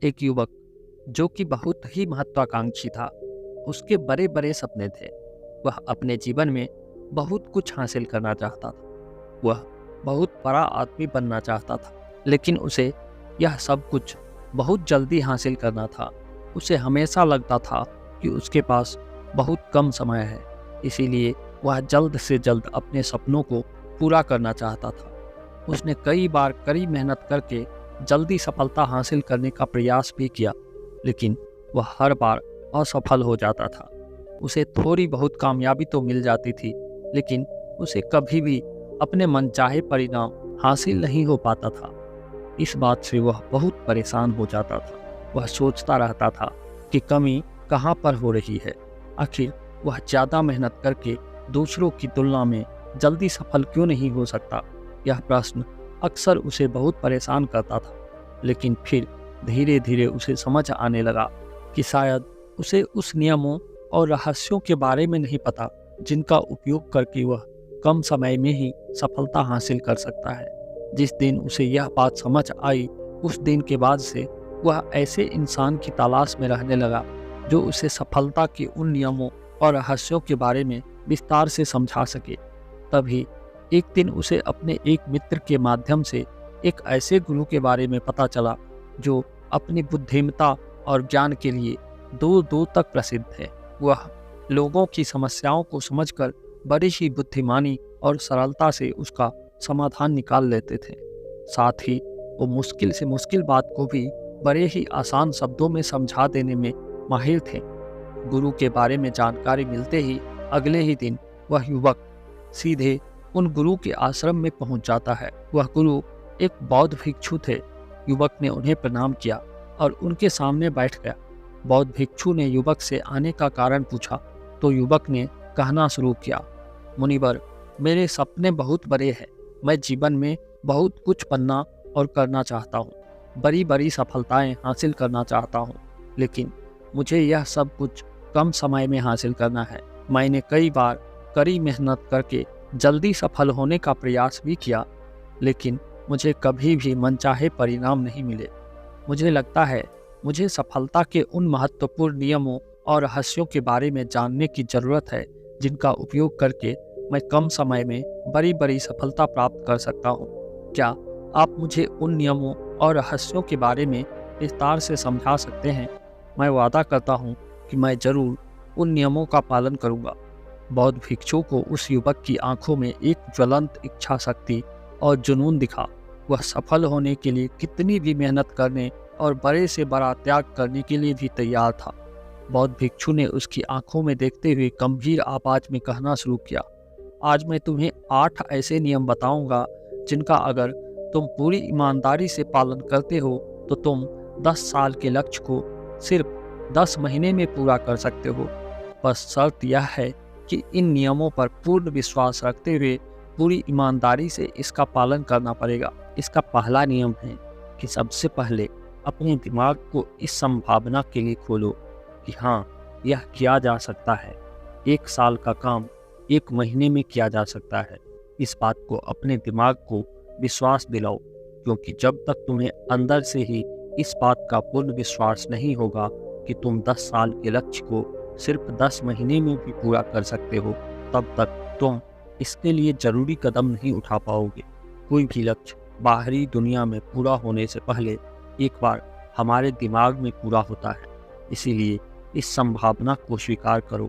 एक युवक जो कि बहुत ही महत्वाकांक्षी था। उसके बड़े बड़े सपने थे। वह अपने जीवन में बहुत कुछ हासिल करना चाहता था। वह बहुत बड़ा आदमी बनना चाहता था, लेकिन उसे यह सब कुछ बहुत जल्दी हासिल करना था। उसे हमेशा लगता था कि उसके पास बहुत कम समय है, इसीलिए वह जल्द से जल्द अपने सपनों को पूरा करना चाहता था। उसने कई बार कड़ी मेहनत करके जल्दी सफलता हासिल करने का प्रयास भी किया, लेकिन वह हर बार असफल हो जाता था। उसे थोड़ी बहुत कामयाबी तो मिल जाती थी, लेकिन उसे कभी भी अपने मनचाहे परिणाम हासिल नहीं हो पाता था। इस बात से वह बहुत परेशान हो जाता था। वह सोचता रहता था कि कमी कहाँ पर हो रही है। आखिर वह ज़्यादा मेहनत करके दूसरों की तुलना में जल्दी सफल क्यों नहीं हो सकता? यह प्रश्न अक्सर उसे बहुत परेशान करता था, लेकिन फिर धीरे धीरे उसे समझ आने लगा कि शायद उसे उस नियमों और रहस्यों के बारे में नहीं पता जिनका उपयोग करके वह कम समय में ही सफलता हासिल कर सकता है। जिस दिन उसे यह बात समझ आई, उस दिन के बाद से वह ऐसे इंसान की तलाश में रहने लगा जो उसे सफलता के उन नियमों और रहस्यों के बारे में विस्तार से समझा सके। तभी एक दिन उसे अपने एक मित्र के माध्यम से एक ऐसे गुरु के बारे में पता चला जो अपनी बुद्धिमत्ता और ज्ञान के लिए दूर दूर तक प्रसिद्ध है। वह लोगों की समस्याओं को समझकर बड़ी ही बुद्धिमानी और सरलता से उसका समाधान निकाल लेते थे। साथ ही वो मुश्किल से मुश्किल बात को भी बड़े ही आसान शब्दों में समझा देने में माहिर थे। गुरु के बारे में जानकारी मिलते ही अगले ही दिन वह युवक सीधे उन गुरु के आश्रम में पहुंच जाता है। वह गुरु एक बौद्ध भिक्षु थे। युवक ने उन्हें प्रणाम किया और उनके सामने बैठ गया। बौद्ध भिक्षु ने युवक से आने का कारण पूछा तो युवक ने कहना शुरू किया, मुनिवर, मेरे सपने बहुत बड़े हैं। मैं जीवन में बहुत कुछ बनना और करना चाहता हूँ, बड़ी बड़ी सफलताएं हासिल करना चाहता हूँ, लेकिन मुझे यह सब कुछ कम समय में हासिल करना है। मैंने कई बार कड़ी मेहनत करके जल्दी सफल होने का प्रयास भी किया, लेकिन मुझे कभी भी मनचाहे परिणाम नहीं मिले। मुझे लगता है मुझे सफलता के उन महत्वपूर्ण नियमों और रहस्यों के बारे में जानने की ज़रूरत है जिनका उपयोग करके मैं कम समय में बड़ी बड़ी सफलता प्राप्त कर सकता हूँ। क्या आप मुझे उन नियमों और रहस्यों के बारे में विस्तार से समझा सकते हैं? मैं वादा करता हूँ कि मैं ज़रूर उन नियमों का पालन करूँगा। बौद्ध भिक्षु को उस युवक की आंखों में एक ज्वलंत इच्छा शक्ति और जुनून दिखा। वह सफल होने के लिए कितनी भी मेहनत करने और बड़े से बड़ा त्याग करने के लिए भी तैयार था। बौद्ध भिक्षु ने उसकी आंखों में देखते हुए गंभीर आवाज में कहना शुरू किया, आज मैं तुम्हें 8 ऐसे नियम बताऊंगा जिनका अगर तुम पूरी ईमानदारी से पालन करते हो तो तुम 10 साल के लक्ष्य को सिर्फ 10 महीने में पूरा कर सकते हो। बस शर्त यह है कि इन नियमों पर पूर्ण विश्वास रखते हुए पूरी ईमानदारी से इसका पालन करना पड़ेगा। इसका पहला नियम है कि सबसे पहले अपने दिमाग को इस संभावना के लिए खोलो कि हाँ, यह किया जा सकता है। 1 साल का काम 1 महीने में किया जा सकता है। इस बात को अपने दिमाग को विश्वास दिलाओ, क्योंकि जब तक तुम्हें अंदर से ही इस बात का पूर्ण विश्वास नहीं होगा कि तुम 10 साल के लक्ष्य को सिर्फ 10 महीने में भी पूरा कर सकते हो, तब तक तुम इसके लिए जरूरी कदम नहीं उठा पाओगे। कोई भी लक्ष्य बाहरी दुनिया में पूरा होने से पहले एक बार हमारे दिमाग में पूरा होता है। इसीलिए इस संभावना को स्वीकार करो,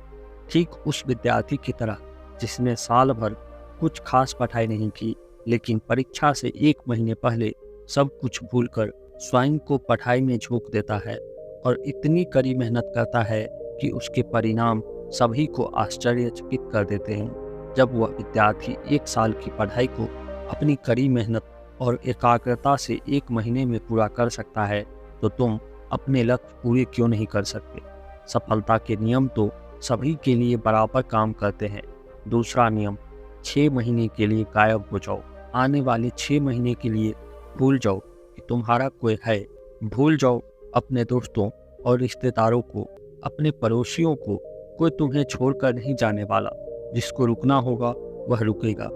ठीक उस विद्यार्थी की तरह जिसने साल भर कुछ खास पढ़ाई नहीं की, लेकिन परीक्षा से 1 महीने पहले सब कुछ भूलकर स्वयं को पढ़ाई में झोंक देता है और इतनी कड़ी मेहनत करता है कि उसके परिणाम सभी को आश्चर्यचकित कर देते हैं। जब वह विद्यार्थी 1 साल की पढ़ाई को अपनी कड़ी मेहनत और एकाग्रता से 1 महीने में पूरा कर सकता है, तो तुम अपने लक्ष्य पूरे क्यों नहीं कर सकते? सफलता के नियम तो सभी के लिए बराबर काम करते हैं। दूसरा नियम, 6 महीने के लिए गायब हो जाओ। आने वाले 6 महीने के लिए भूल जाओ कि तुम्हारा कोई है। भूल जाओ अपने दोस्तों और रिश्तेदारों को, अपने पड़ोसियों को। कोई तुम्हें छोड़कर नहीं जाने वाला। जिसको रुकना होगा वह रुकेगा।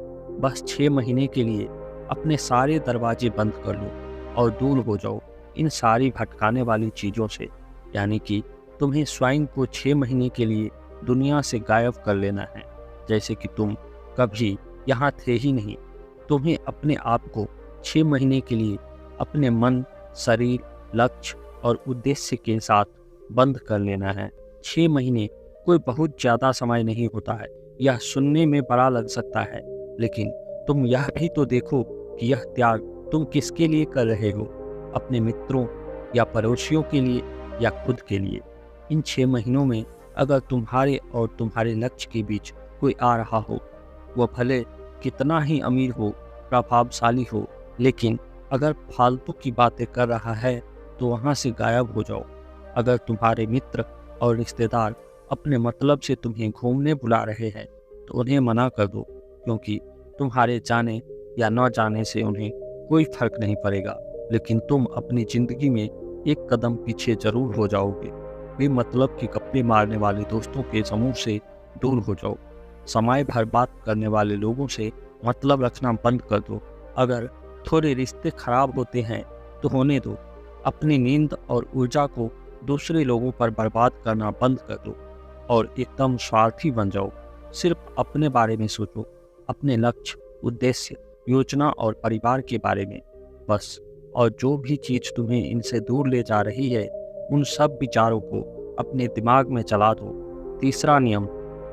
बस 6 महीने के लिए अपने सारे दरवाजे बंद कर लो और दूर हो जाओ इन सारी भटकाने वाली चीज़ों से, यानी कि तुम्हें स्वयं को 6 महीने के लिए दुनिया से गायब कर लेना है, जैसे कि तुम कभी यहाँ थे ही नहीं। तुम्हें अपने आप को 6 महीने के लिए अपने मन, शरीर, लक्ष्य और उद्देश्य के साथ बंद कर लेना है। 6 महीने कोई बहुत ज़्यादा समय नहीं होता है। यह सुनने में बड़ा लग सकता है, लेकिन तुम यह भी तो देखो कि यह त्याग तुम किसके लिए कर रहे हो, अपने मित्रों या पड़ोसियों के लिए या खुद के लिए। इन 6 महीनों में अगर तुम्हारे और तुम्हारे लक्ष्य के बीच कोई आ रहा हो, वह भले कितना ही अमीर हो, प्रभावशाली हो, लेकिन अगर फालतू की बातें कर रहा है तो वहाँ से गायब हो जाओ। अगर तुम्हारे मित्र और रिश्तेदार अपने मतलब से तुम्हें घूमने बुला रहे हैं तो उन्हें मना कर दो, क्योंकि तुम्हारे जाने या न जाने से उन्हें कोई फर्क नहीं पड़ेगा, लेकिन तुम अपनी ज़िंदगी में एक कदम पीछे जरूर हो जाओगे। बेमतलब के कपड़े मारने वाले दोस्तों के समूह से दूर हो जाओ। समय भर बात करने वाले लोगों से मतलब रखना बंद कर दो। अगर थोड़े रिश्ते खराब होते हैं तो होने दो। अपनी नींद और ऊर्जा को दूसरे लोगों पर बर्बाद करना बंद कर दो और एकदम स्वार्थी बन जाओ। सिर्फ अपने बारे में सोचो, अपने लक्ष्य, उद्देश्य, योजना और परिवार के बारे में बस। और जो भी चीज़ तुम्हें इनसे दूर ले जा रही है, उन सब विचारों को अपने दिमाग में चला दो। तीसरा नियम,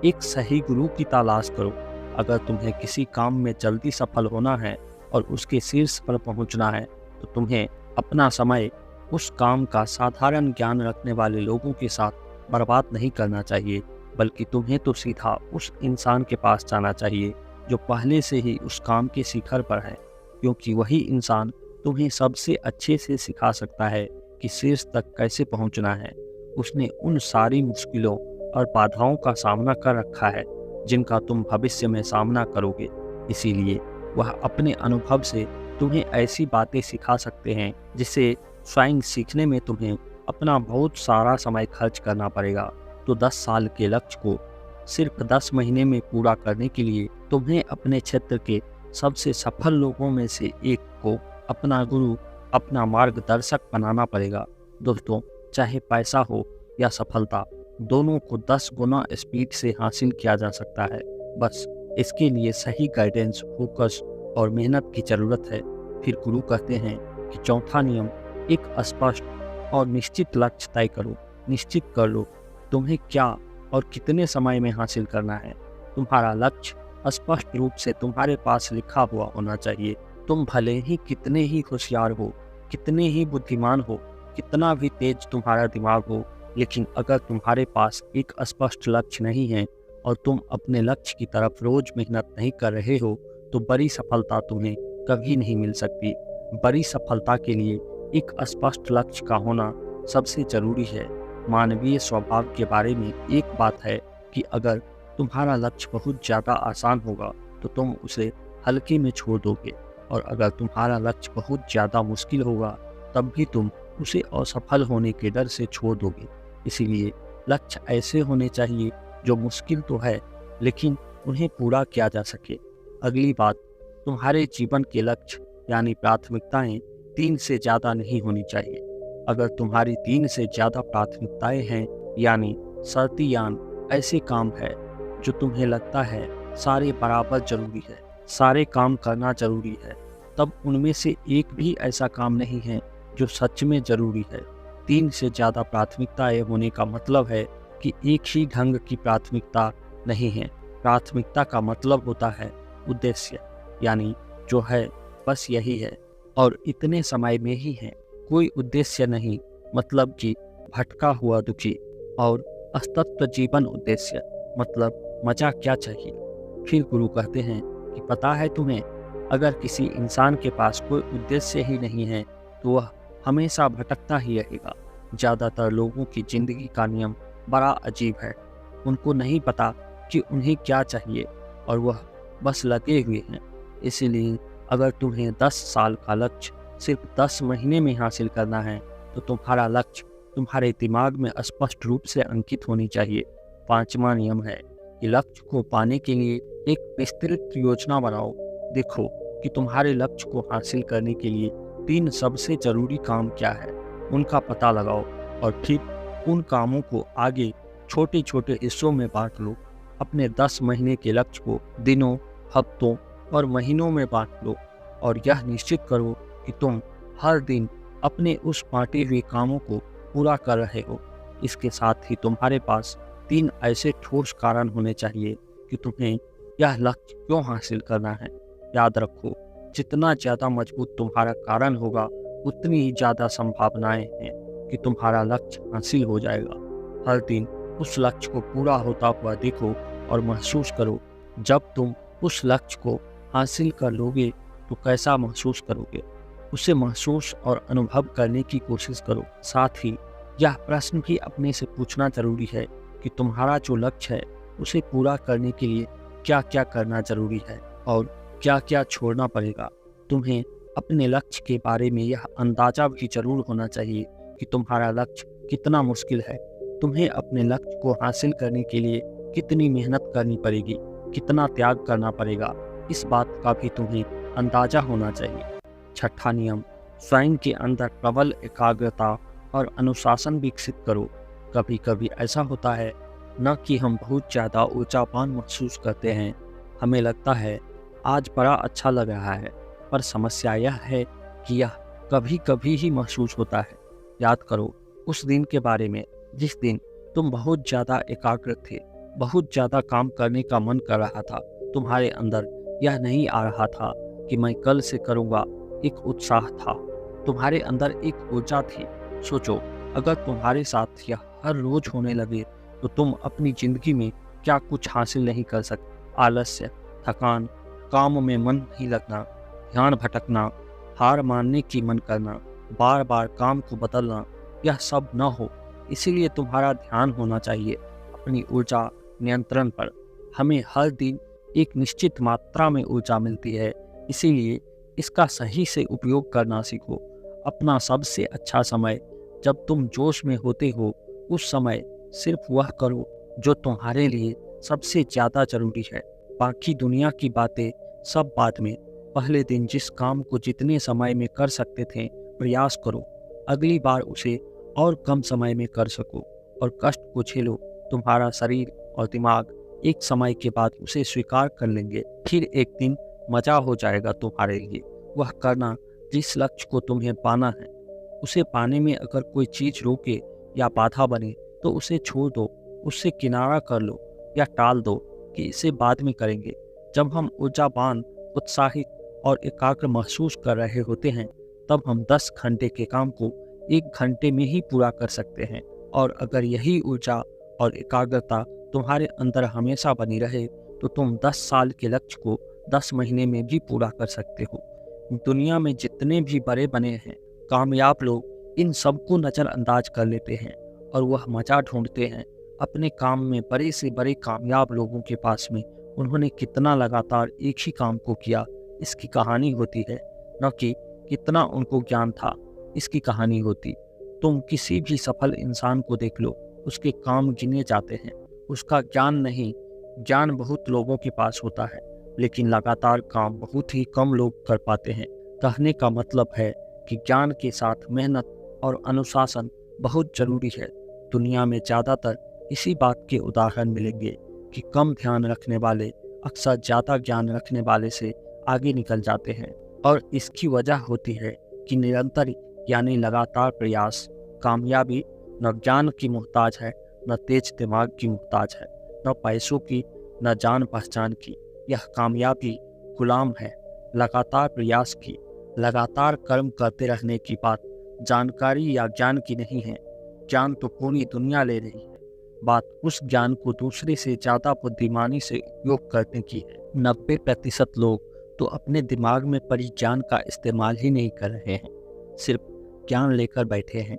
एक सही गुरु की तलाश करो। अगर तुम्हें किसी काम में जल्दी सफल होना है और उसके शीर्ष पर पहुंचना है तो तुम्हें अपना समय उस काम का साधारण ज्ञान रखने वाले लोगों के साथ बर्बाद नहीं करना चाहिए, बल्कि तुम्हें तो सीधा उस इंसान के पास जाना चाहिए जो पहले से ही उस काम के शिखर पर है, क्योंकि वही इंसान तुम्हें सबसे अच्छे से सिखा सकता है कि शीर्ष तक कैसे पहुंचना है। उसने उन सारी मुश्किलों और बाधाओं का सामना कर रखा है जिनका तुम भविष्य में सामना करोगे, इसीलिए वह अपने अनुभव से तुम्हें ऐसी बातें सिखा सकते हैं जिसे स्वयं सीखने में तुम्हें अपना बहुत सारा समय खर्च करना पड़ेगा। तो 10 साल के लक्ष्य को सिर्फ 10 महीने में पूरा करने के लिए तुम्हें अपने क्षेत्र के सबसे सफल लोगों में से एक को अपना गुरु, अपना मार्गदर्शक बनाना पड़ेगा। दोस्तों, चाहे पैसा हो या सफलता, दोनों को 10 गुना स्पीड से हासिल किया जा सकता है। बस इसके लिए सही गाइडेंस, फोकस और मेहनत की ज़रूरत है। फिर गुरु कहते हैं कि चौथा नियम, एक स्पष्ट और निश्चित लक्ष्य तय करो। निश्चित कर लो तुम्हें क्या और कितने समय में हासिल करना है। तुम्हारा लक्ष्य स्पष्ट रूप से तुम्हारे पास लिखा हुआ होना चाहिए। तुम भले ही कितने ही होशियार हो, कितने ही बुद्धिमान हो, कितना भी तेज तुम्हारा दिमाग हो, लेकिन अगर तुम्हारे पास एक स्पष्ट लक्ष्य नहीं है और तुम अपने लक्ष्य की तरफ रोज मेहनत नहीं कर रहे हो तो बड़ी सफलता तुम्हें कभी नहीं मिल सकती। बड़ी सफलता के लिए एक स्पष्ट लक्ष्य का होना सबसे जरूरी है। मानवीय स्वभाव के बारे में एक बात है कि अगर तुम्हारा लक्ष्य बहुत ज़्यादा आसान होगा तो तुम उसे हल्के में छोड़ दोगे, और अगर तुम्हारा लक्ष्य बहुत ज़्यादा मुश्किल होगा तब भी तुम उसे असफल होने के डर से छोड़ दोगे। इसीलिए लक्ष्य ऐसे होने चाहिए जो मुश्किल तो है लेकिन उन्हें पूरा किया जा सके। अगली बात, तुम्हारे जीवन के लक्ष्य यानी प्राथमिकताएं 3 से ज़्यादा नहीं होनी चाहिए। अगर तुम्हारी 3 से ज़्यादा प्राथमिकताएं हैं, यानी शर्तियान ऐसे काम है जो तुम्हें लगता है सारे बराबर जरूरी है, सारे काम करना जरूरी है, तब उनमें से एक भी ऐसा काम नहीं है जो सच में ज़रूरी है। 3 से ज़्यादा प्राथमिकताएं होने का मतलब है कि एक ही ढंग की प्राथमिकता नहीं है। प्राथमिकता का मतलब होता है उद्देश्य, यानी जो है बस यही है और इतने समय में ही है। कोई उद्देश्य नहीं, मतलब कि भटका हुआ दुखी, और अस्तित्व जीवन उद्देश्य, मतलब मजा क्या चाहिए। फिर गुरु कहते हैं कि पता है तुम्हें, अगर किसी इंसान के पास कोई उद्देश्य ही नहीं है तो वह हमेशा भटकता ही रहेगा। ज़्यादातर लोगों की ज़िंदगी का नियम बड़ा अजीब है। उनको नहीं पता कि उन्हें क्या चाहिए और वह बस लगे हुए हैं। इसीलिए अगर तुम्हें 10 साल का लक्ष्य सिर्फ 10 महीने में हासिल करना है तो तुम्हारा लक्ष्य तुम्हारे दिमाग में स्पष्ट रूप से अंकित होनी चाहिए। 5वां नियम है कि लक्ष्य को पाने के लिए एक विस्तृत योजना बनाओ। देखो कि तुम्हारे लक्ष्य को हासिल करने के लिए 3 सबसे जरूरी काम क्या है। उनका पता लगाओ और फिर उन कामों को आगे छोटे छोटे हिस्सों में बांट लो। अपने 10 महीने के लक्ष्य को दिनों, हफ्तों और महीनों में बांट लो और यह निश्चित करो कि तुम हर दिन अपने उस बांटे हुए कामों को पूरा कर रहे हो। इसके साथ ही तुम्हारे पास 3 ऐसे ठोस कारण होने चाहिए कि तुम्हें यह लक्ष्य क्यों हासिल करना है। याद रखो, जितना ज़्यादा मजबूत तुम्हारा कारण होगा उतनी ही ज़्यादा संभावनाएं हैं कि तुम्हारा लक्ष्य हासिल हो जाएगा। हर दिन उस लक्ष्य को पूरा होता हुआ देखो और महसूस करो। जब तुम उस लक्ष्य को हासिल कर लोगे तो कैसा महसूस करोगे, उसे महसूस और अनुभव करने की कोशिश करो। साथ ही यह प्रश्न भी अपने से पूछना जरूरी है कि तुम्हारा जो लक्ष्य है उसे पूरा करने के लिए क्या क्या करना जरूरी है और क्या क्या छोड़ना पड़ेगा। तुम्हें अपने लक्ष्य के बारे में यह अंदाजा भी जरूर होना चाहिए कि तुम्हारा लक्ष्य कितना मुश्किल है। तुम्हें अपने लक्ष्य को हासिल करने के लिए कितनी मेहनत करनी पड़ेगी, कितना त्याग करना पड़ेगा, इस बात का भी तुम्हें अंदाजा होना चाहिए। छठा नियम, स्वयं के अंदर प्रबल एकाग्रता और अनुशासन विकसित करो। कभी कभी ऐसा होता है न कि हम बहुत ज़्यादा ऊर्जावान महसूस करते हैं, हमें लगता है आज बड़ा अच्छा लग रहा है, पर समस्या यह है कि यह कभी कभी ही महसूस होता है। याद करो उस दिन के बारे में जिस दिन तुम बहुत ज़्यादा एकाग्र थे, बहुत ज़्यादा काम करने का मन कर रहा था। तुम्हारे अंदर यह नहीं आ रहा था कि मैं कल से करूँगा, एक उत्साह था, तुम्हारे अंदर एक ऊर्जा थी। सोचो, अगर तुम्हारे साथ यह हर रोज होने लगे तो तुम अपनी जिंदगी में क्या कुछ हासिल नहीं कर सकते। आलस्य, थकान, काम में मन नहीं लगना, ध्यान भटकना, हार मानने की मन करना, बार बार काम को बदलना, यह सब न हो। इसीलिए तुम्हारा ध्यान होना चाहिए अपनी ऊर्जा नियंत्रण पर। हमें हर दिन एक निश्चित मात्रा में ऊर्जा मिलती है, इसीलिए इसका सही से उपयोग करना सीखो। अपना सबसे अच्छा समय जब तुम जोश में होते हो, उस समय सिर्फ वह करो जो तुम्हारे लिए सबसे ज़्यादा जरूरी है। बाकी दुनिया की बातें सब बाद में। पहले दिन जिस काम को जितने समय में कर सकते थे, प्रयास करो अगली बार उसे और कम समय में कर सको और कष्ट को झेलो। तुम्हारा शरीर और दिमाग एक समय के बाद उसे स्वीकार कर लेंगे। फिर एक दिन मजा हो जाएगा तुम्हारे लिए। वह करना जिस लक्ष्य को तुम्हें पाना है, उसे पाने में अगर कोई चीज़ रोके या बाधा बने तो उसे छोड़ दो, उससे किनारा कर लो या टाल दो कि इसे बाद में करेंगे। जब हम ऊर्जावान, उत्साहित और एकाग्र महसूस कर रहे होते हैं, तब हम 10 घंटे के काम को 1 घंटे में ही पूरा कर सकते हैं। और अगर यही ऊर्जा और एकाग्रता तुम्हारे अंदर हमेशा बनी रहे तो तुम 10 साल के लक्ष्य को 10 महीने में भी पूरा कर सकते हो। दुनिया में जितने भी बड़े बने हैं कामयाब लोग, इन सबको नज़रअंदाज कर लेते हैं और वह मजा ढूंढते हैं अपने काम में। बड़े से बड़े कामयाब लोगों के पास में उन्होंने कितना लगातार एक ही काम को किया, इसकी कहानी होती है, न कि कितना उनको ज्ञान था, इसकी कहानी होती। तुम किसी भी सफल इंसान को देख लो, उसके काम गिने जाते हैं, उसका ज्ञान नहीं। ज्ञान बहुत लोगों के पास होता है, लेकिन लगातार काम बहुत ही कम लोग कर पाते हैं। कहने का मतलब है कि ज्ञान के साथ मेहनत और अनुशासन बहुत जरूरी है। दुनिया में ज़्यादातर इसी बात के उदाहरण मिलेंगे कि कम ध्यान रखने वाले अक्सर ज़्यादा ज्ञान रखने वाले से आगे निकल जाते हैं। और इसकी वजह होती है कि निरंतर यानी लगातार प्रयास। कामयाबी न ज्ञान की मोहताज है, न तेज दिमाग की मोहताज है, न पैसों की, न जान पहचान की। यह कामयाबी गुलाम है लगातार प्रयास की। लगातार कर्म करते रहने की बात जानकारी या ज्ञान की नहीं है। ज्ञान तो पूरी दुनिया ले रही है, बात उस ज्ञान को दूसरे से ज़्यादा बुद्धिमानी से उपयोग करने की है। 90% लोग तो अपने दिमाग में पड़ी ज्ञान का इस्तेमाल ही नहीं कर रहे हैं, सिर्फ ज्ञान लेकर बैठे हैं,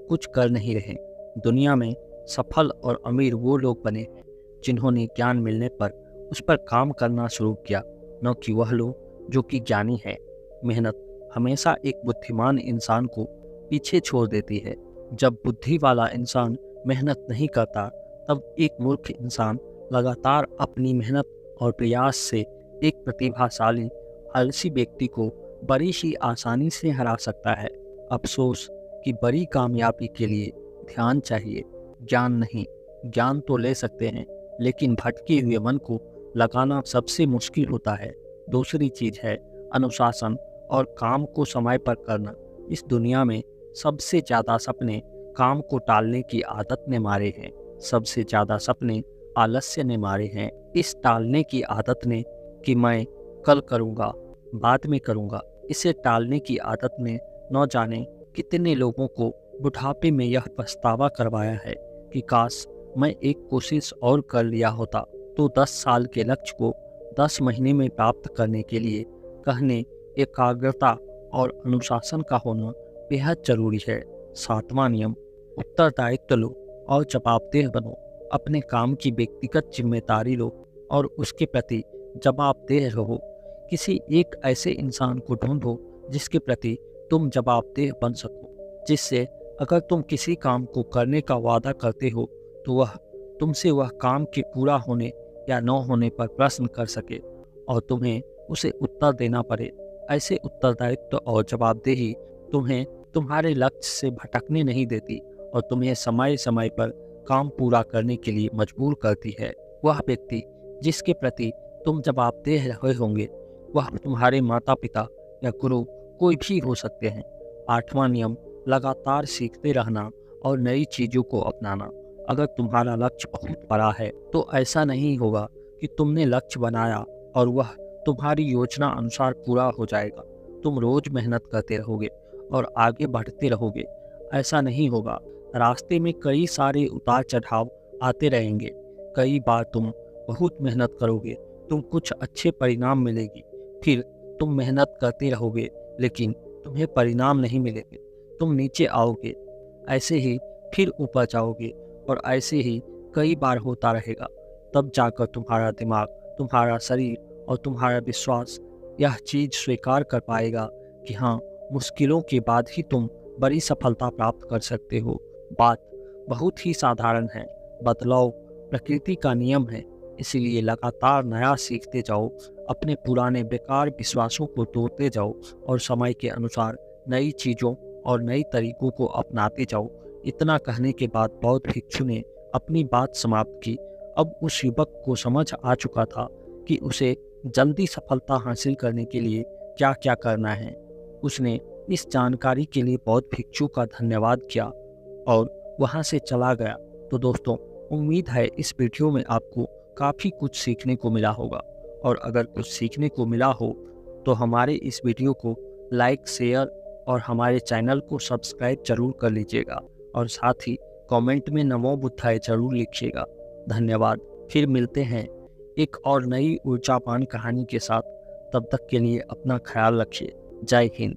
कुछ कर नहीं रहे। दुनिया में सफल और अमीर वो लोग बने हैं जिन्होंने ज्ञान मिलने पर उस पर काम करना शुरू किया, न कि वह लोग जो कि ज्ञानी है। मेहनत हमेशा एक बुद्धिमान इंसान को पीछे छोड़ देती है। जब बुद्धि वाला इंसान मेहनत नहीं करता, तब एक मूर्ख इंसान लगातार अपनी मेहनत और प्रयास से एक प्रतिभाशाली आलसी व्यक्ति को बड़ी ही आसानी से हरा सकता है। अफसोस कि बड़ी कामयाबी के लिए ध्यान चाहिए, ज्ञान नहीं। ज्ञान तो ले सकते हैं, लेकिन भटके हुए मन को लगाना सबसे मुश्किल होता है। दूसरी चीज़ है अनुशासन और काम को समय पर करना। इस दुनिया में सबसे ज़्यादा सपने काम को टालने की आदत ने मारे हैं। सबसे ज़्यादा सपने आलस्य ने मारे हैं। इस टालने की आदत ने कि मैं कल करूँगा, बाद में करूँगा, इसे टालने की आदत ने न जाने कितने लोगों को बुढ़ापे में यह पछतावा करवाया है कि काश मैं एक कोशिश और कर लिया होता तो 10 साल के लक्ष्य को 10 महीने में प्राप्त करने के लिए कहने एकाग्रता और अनुशासन का होना बेहद जरूरी है। 7वां नियम, उत्तरदायित्व लो और जवाबदेह बनो। अपने काम की व्यक्तिगत जिम्मेदारी लो और उसके प्रति जवाबदेह रहो। किसी एक ऐसे इंसान को ढूंढो जिसके प्रति तुम जवाबदेह बन सको, जिससे अगर तुम किसी काम को करने का वादा करते हो तो वह तुमसे वह काम के पूरा होने या न होने पर प्रश्न कर सके और तुम्हें उसे उत्तर देना पड़े। ऐसे उत्तरदायित्व और जवाबदेही तुम्हें तुम्हारे लक्ष्य से भटकने नहीं देती और तुम्हें समय समय पर काम पूरा करने के लिए मजबूर करती है। वह व्यक्ति जिसके प्रति तुम जवाबदेह रहे होंगे वह तुम्हारे माता पिता या गुरु कोई भी हो सकते हैं। 8वां नियम, लगातार सीखते रहना और नई चीज़ों को अपनाना। अगर तुम्हारा लक्ष्य बहुत बड़ा है तो ऐसा नहीं होगा कि तुमने लक्ष्य बनाया और वह तुम्हारी योजना अनुसार पूरा हो जाएगा। तुम रोज मेहनत करते रहोगे और आगे बढ़ते रहोगे, ऐसा नहीं होगा। रास्ते में कई सारे उतार चढ़ाव आते रहेंगे। कई बार तुम बहुत मेहनत करोगे, तुम कुछ अच्छे परिणाम मिलेगी, फिर तुम मेहनत करते रहोगे लेकिन तुम्हें परिणाम नहीं मिलेंगे। तुम नीचे आओगे, ऐसे ही फिर ऊपर जाओगे और ऐसे ही कई बार होता रहेगा। तब जाकर तुम्हारा दिमाग, तुम्हारा शरीर और तुम्हारा विश्वास यह चीज़ स्वीकार कर पाएगा कि हाँ, मुश्किलों के बाद ही तुम बड़ी सफलता प्राप्त कर सकते हो। बात बहुत ही साधारण है। बदलाव प्रकृति का नियम है, इसीलिए लगातार नया सीखते जाओ, अपने पुराने बेकार विश्वासों को तोड़ते जाओ और समय के अनुसार नई चीज़ों और नई तरीकों को अपनाते जाओ। इतना कहने के बाद बौद्ध भिक्षु ने अपनी बात समाप्त की। अब उस युवक को समझ आ चुका था कि उसे जल्दी सफलता हासिल करने के लिए क्या क्या करना है। उसने इस जानकारी के लिए बौद्ध भिक्षु का धन्यवाद किया और वहां से चला गया। तो दोस्तों, उम्मीद है इस वीडियो में आपको काफ़ी कुछ सीखने को मिला होगा और अगर कुछ सीखने को मिला हो तो हमारे इस वीडियो को लाइक, शेयर और हमारे चैनल को सब्सक्राइब जरूर कर लीजिएगा और साथ ही कमेंट में नमो बुद्धाय जरूर लिखिएगा। धन्यवाद। फिर मिलते हैं एक और नई ऊर्जावान कहानी के साथ। तब तक के लिए अपना ख्याल रखिए। जय हिंद।